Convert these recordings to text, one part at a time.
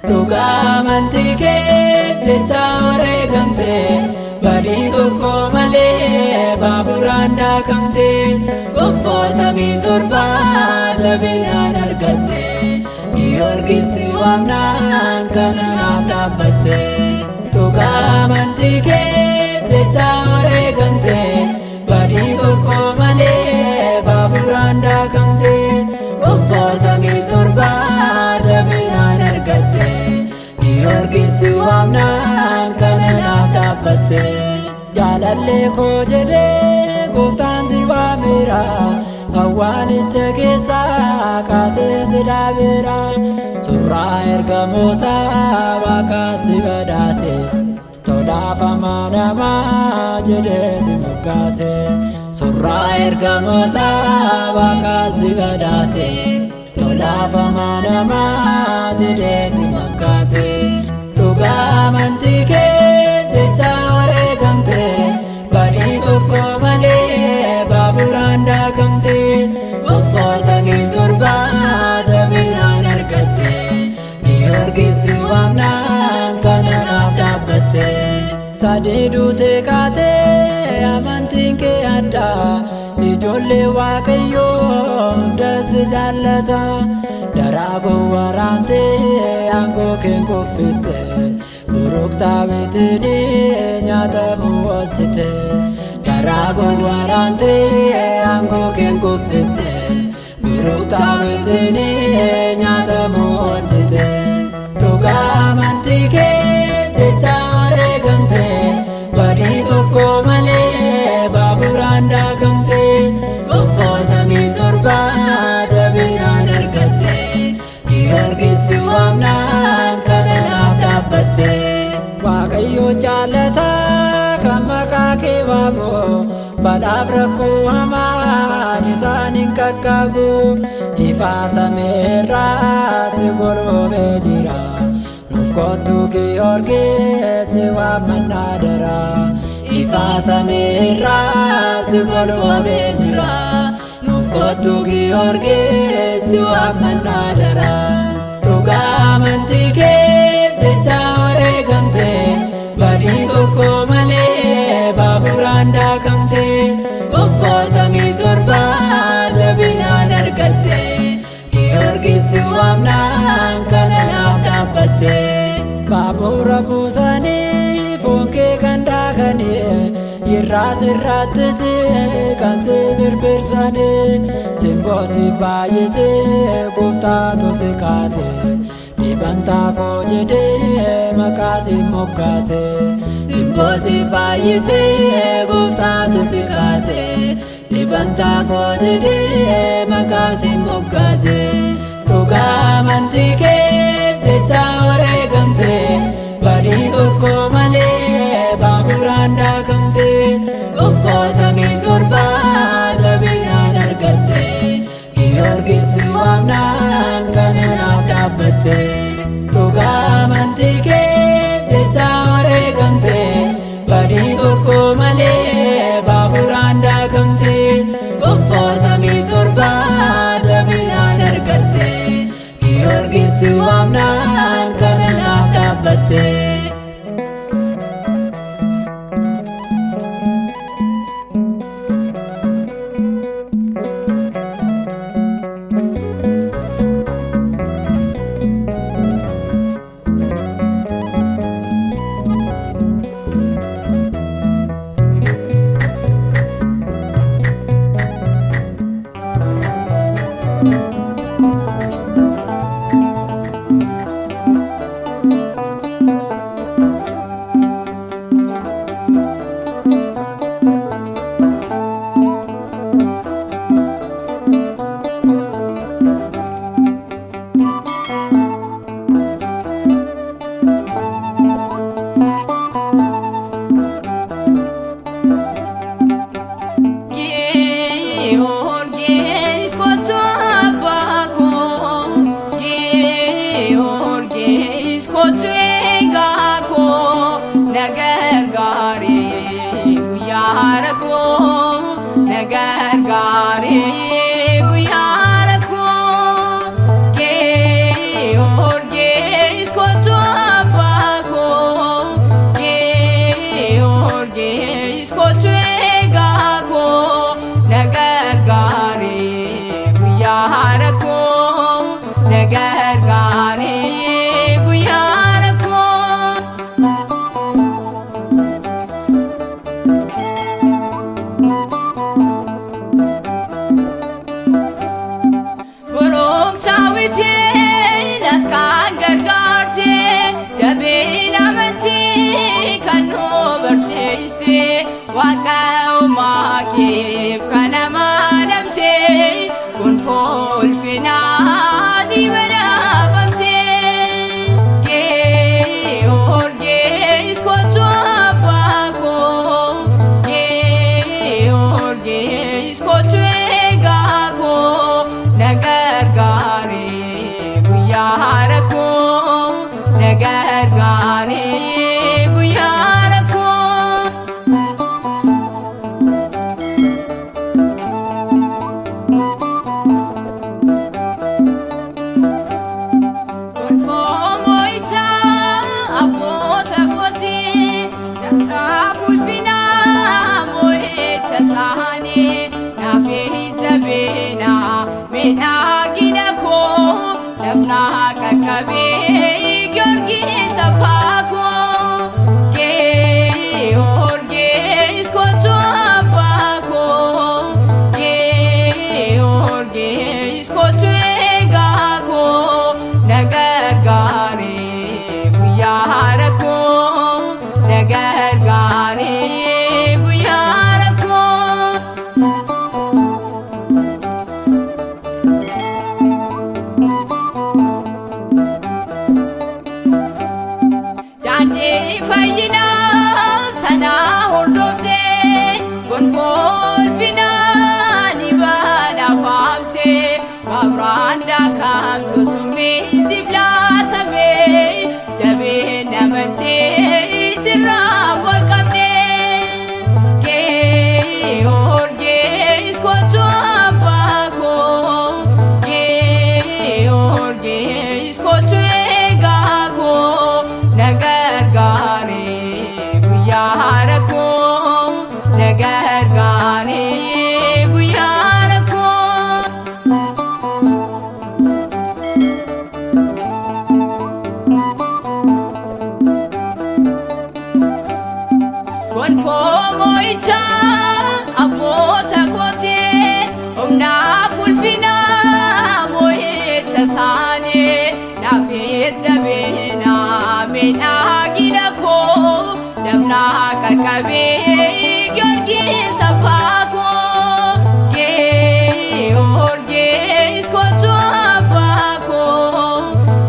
Amantii kee jecha wareegamte badii tokko malee baaburaan daakamte gonfoo samii torbaa jabinaan argatte Giyoorgis si waamnaan kana naaf dhaabbatte. Dhugaa amantii kee jecha wareegamte badii tokko malee baaburaan daakamte gonfoo samii torbaa jabinaan argatte Giyoorgis si waamnaan kana naaf dhaabbatte. Jaalallee koo jedhee gooftaan si waameera awwaalicha keessaa kaasee si dhaabeera surraa ergamoota Waaqaa si badhaase tolaafamaa namaa jedhee si moggaase surraa ergamoota Waaqaa si badhaase tolaafamaa namaa jedhee si moggaase. Dhugaa amantii kee jecha wareegamte badii tokko malee baaburaan daakamte gonfoo samii torbaa jabinaan argatte Giyoorgis si waamnaan kana naaf dhaabbatte. Sadii duutee kaatee amantiin kee addaa ijoollee Waaqayyoo hundas si jaallata daraa gowwaraantee aangoo kee kuffiste buruktaa bitidii nyaatamuu oolchite daraa gowwaraantee aangoo kee kuffiste buruktaa bitidii nyaatamuu oolchite. Dhugaa amantii kee jecha wareegamte badii tokko malee baaburaan daakamte gonfoo samii torbaa jabinaan argatte Giyoorgis si waamnaan kana naaf dhaabbatte. Waaqayyo jaalataa kan maqaa kee waamu badhaaf rakkoo hamaan isaan hin qaqqabu ifaa samiirraa si golboobee jira nuuf kottu Giyoorgis si waamannaa dara ifaa samiirraa si golboobee jira nuuf kottu Giyoorgis si waamannaa dara. Dhugaa amantii kee jecha wareegamte badii tokko malee baaburaan daakamte gonfoo samii torbaa jabinaan argatte Giyoorgis si waamnaan kana naaf dhaabbatte. Baabura buusanii foon kee kan daakanii irraa sirraattis kan si firfirsanii simboo si baay'isee gooftaatu si kaase dhibantaa koo jedhee maqaa si moggaase simboo si baay'isee gooftaatu si kaase dhibantaa koo jedhee maqaa si moggaase. Dhugaa amantii kee jecha wareegamte badii tokko malee baaburaan daakamte gonfoo samii torbaa jabinaan argatte Giyoorgis si waamnaan kana naaf dhaabbatte. Dhugaa amantii kee jecha wareegamte badii tokko malee baaburaan daakamte gonfoo samii torbaa jabinaan argatte Giyoorgis si waamnaan kana naaf dhaabbatte. nagargaare guyyaa rakkoo nagargaare guyyaa rakkoo kee horgee iskootu abbaa koo kee horgee iskootu eegaa koo nagargaare guyyaa rakkoo nagargaare guyyaa rakkoo. Borooksawitee natkaan gargaartee dabeen amantii kan nu barsiistee waaqa uumaa keef kan amanamtee gonfoo ulfinaa dibadhaafamtee kee horgee iskootu abbaa koo kee horgee iskootu eegaa koo nagargaare guyyaa rakkoo nagargaare guyyaa rakkoo. Gonfoo moo'icha abboota kootii naaf ulfinaa moo'icha isaanii naaf zabeenaa miidhagina koo lafnaa qaqqabee Giyoorgis abbaa koo kee horgee iskootu abbaa koo kee horgee iskootu eegaa koo nagargaare guyyaa rakkoo nagargaare guyyaa rakkoo. Daandii fayyinaa sanaa hordoftee gonfoo ulfinaa ni badhaafamtee baburaan daakamtu summiisiif laatamee dabeen amantee sirraa wal qabnee kee horgee iskootu abbaa koo kee horgee iskootu eegaa koo nagargaare guyyaa rakkoo nagargaare guyyaa rakkoo. Gonfoo moo'icha abboota kootii humnaaf ulfinaa moo'icha isaanii naaf zabeenaa miidhagina koo lafnaa qaqqabee Giyoorgis abbaa koo kee horgee iskootu abbaa koo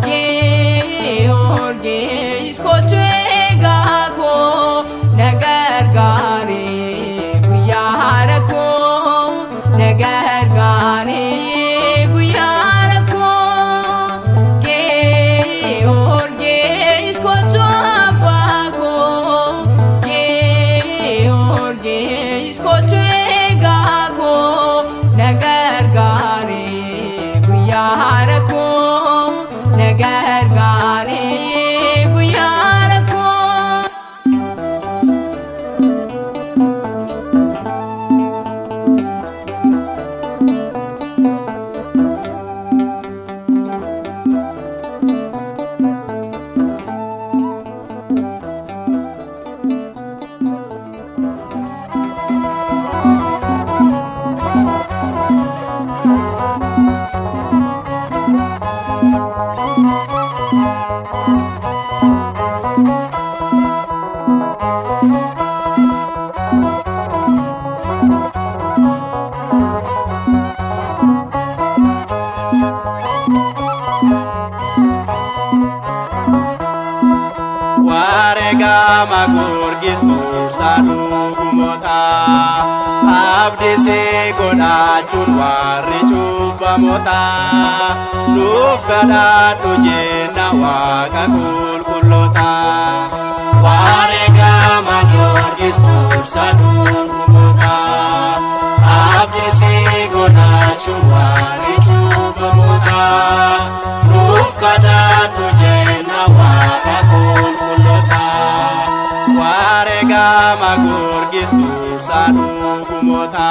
kee horgee iskootu eegaa koo nagargaare guyyaa rakkoo nagargaare guyyaa rakkoo kee horgee iskootu abbaa koo kee horgee iskootu eegaa koo nagargaare guyyaa rakkoo nagargaare guyyaa rakkoo. Wareegama Giyoorgis dursaa dhugumoota abdii godhachuun warri cubbamoota nuuf kadhadhu jenna Waaqa qulqulloota. Giyoorgis tursa dhugumota abdisi godhachuun warri cubbamota nuuf kadhadhu jenna Waaqa qulqullota. Wareegama Giyoorgis tursa dhugumota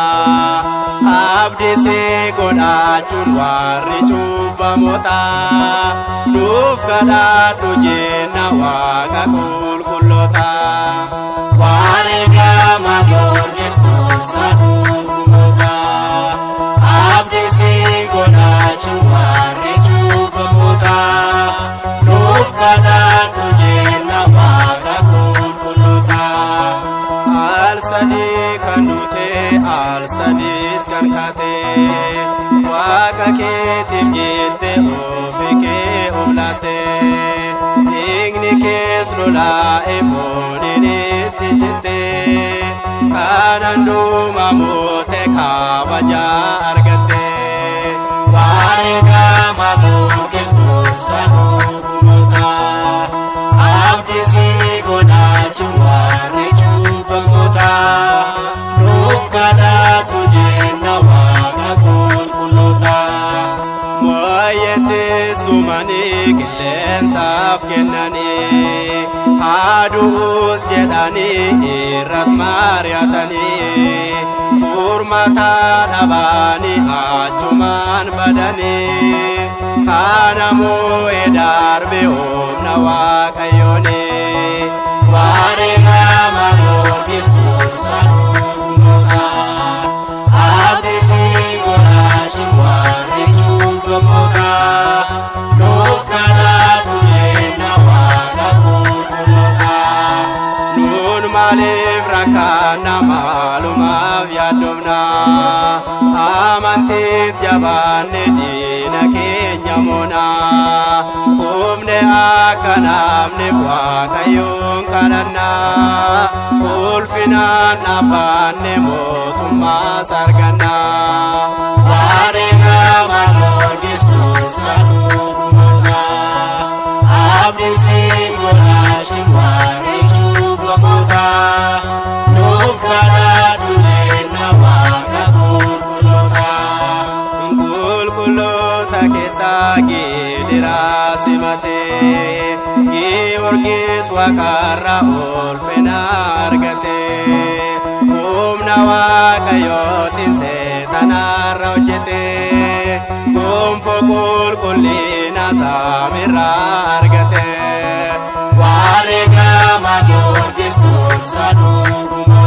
abdisi godhachuun warri cubbamota nuuf kadhadhu jenna Waaqa qulqullota. Wareegama Giyoorgis tursa dhugumota abdisi godhachuun warri cubbamota nuuf kadhadhu jenna Waaqa qulqullota. Al-sadii kan duute al-sadiis kan kaate Waaqa keetiif jette ofii kee oblate dhiigni kees lolaa'e fooniinis jette kanan dhuma moote kabajaa argatte. Wareegama Giyoorgis tursa dhugumota abdisi godhachuun warri cubbamota nuuf kadhadhu jenna Waaqa qulqullota. Mo'ayyettis tumanii qilleensaaf kennanii haaduus jedhanii irrat mari'atanii furmaata dhabanii achumaan badanii kana moo'ee darbe humna Waaqayyooni. Wareegama Giyoorgis tursa dhugumota abdisi godhachuun warri cubbamota nuuf kadhadhu jenna Waaqa qulqullota. Nuun maaliif rakkanna maalumaaf yaaddomna amantiif jabaanne diina keenya moona humne akka namneef Waaqayyoon kadhanna ulfinaan dhaabbanne mootummaas arganna. Wareegama Giyoorgis tursa dhugumota abdisi godhachuun warri cubbamota nuuf kadhadhu jenna Waaqa qulqullota. Qulqulloota keessaa gidiraa simate Giyoorgis Waaqarraa ulfina argate humna Waaqayyootiin seexanarra hojjete gonfoo qulqullina saamirraa argate. Wareegama Giyoorgis tursa dhugumota